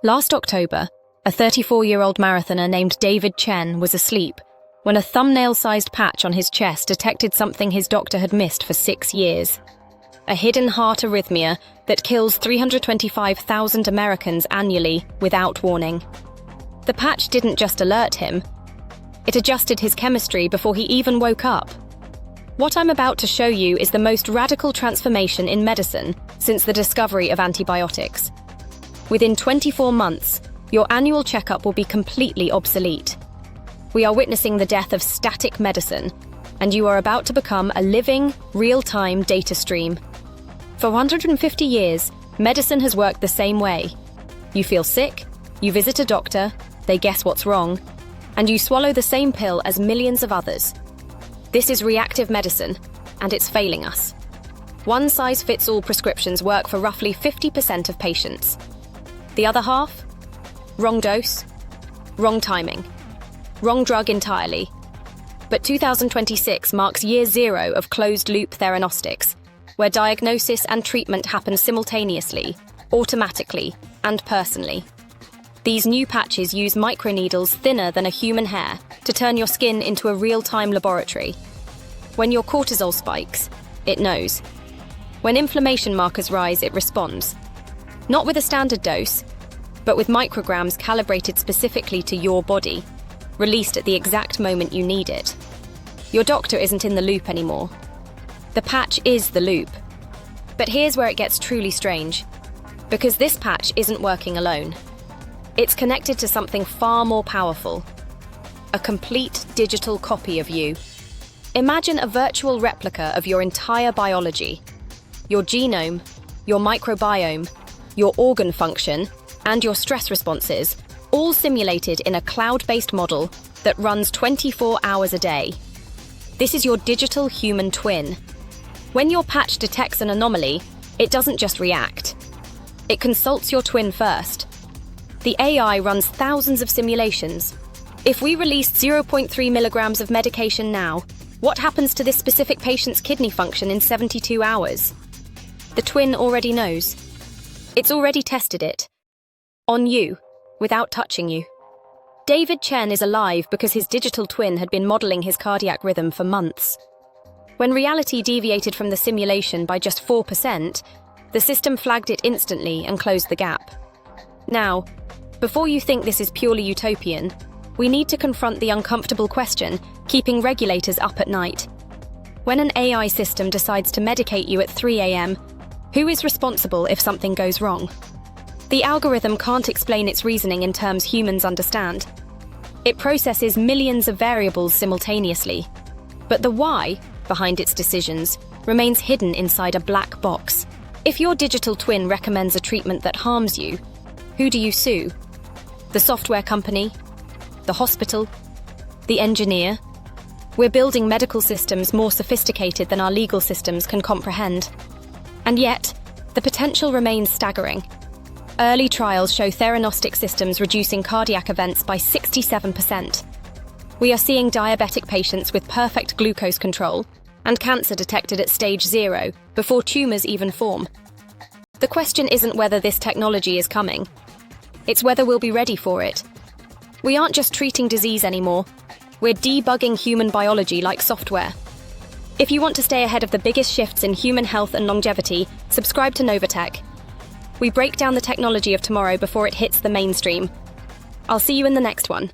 Last October, a 34-year-old marathoner named David Chen was asleep when a thumbnail-sized patch on his chest detected something his doctor had missed for 6 years. A hidden heart arrhythmia that kills 325,000 Americans annually without warning. The patch didn't just alert him, it adjusted his chemistry before he even woke up. What I'm about to show you is the most radical transformation in medicine since the discovery of antibiotics. Within 24 months, your annual checkup will be completely obsolete. We are witnessing the death of static medicine, and you are about to become a living, real-time data stream. For 150 years, medicine has worked the same way. You feel sick, you visit a doctor, they guess what's wrong, and you swallow the same pill as millions of others. This is reactive medicine, and it's failing us. One-size-fits-all prescriptions work for roughly 50% of patients. The other half? Wrong dose, wrong timing, wrong drug entirely. But 2026 marks year zero of closed-loop theranostics, where diagnosis and treatment happen simultaneously, automatically, and personally. These new patches use microneedles thinner than a human hair to turn your skin into a real-time laboratory. When your cortisol spikes, it knows. When inflammation markers rise, it responds. Not with a standard dose, but with micrograms calibrated specifically to your body, released at the exact moment you need it. Your doctor isn't in the loop anymore. The patch is the loop. But here's where it gets truly strange, because this patch isn't working alone. It's connected to something far more powerful, a complete digital copy of you. Imagine a virtual replica of your entire biology, your genome, your microbiome, your organ function, and your stress responses, all simulated in a cloud-based model that runs 24 hours a day. This is your digital human twin. When your patch detects an anomaly, it doesn't just react. It consults your twin first. The AI runs thousands of simulations. If we released 0.3 milligrams of medication now, what happens to this specific patient's kidney function in 72 hours? The twin already knows. It's already tested it. On you, without touching you. David Chen is alive because his digital twin had been modeling his cardiac rhythm for months. When reality deviated from the simulation by just 4%, the system flagged it instantly and closed the gap. Now, before you think this is purely utopian, we need to confront the uncomfortable question keeping regulators up at night. When an AI system decides to medicate you at 3 a.m., who is responsible if something goes wrong? The algorithm can't explain its reasoning in terms humans understand. It processes millions of variables simultaneously. But the why behind its decisions remains hidden inside a black box. If your digital twin recommends a treatment that harms you, who do you sue? The software company? The hospital? The engineer? We're building medical systems more sophisticated than our legal systems can comprehend. And yet, the potential remains staggering. Early trials show theranostic systems reducing cardiac events by 67%. We are seeing diabetic patients with perfect glucose control and cancer detected at stage 0 before tumours even form. The question isn't whether this technology is coming. It's whether we'll be ready for it. We aren't just treating disease anymore. We're debugging human biology like software. If you want to stay ahead of the biggest shifts in human health and longevity, subscribe to Novatech. We break down the technology of tomorrow before it hits the mainstream. I'll see you in the next one.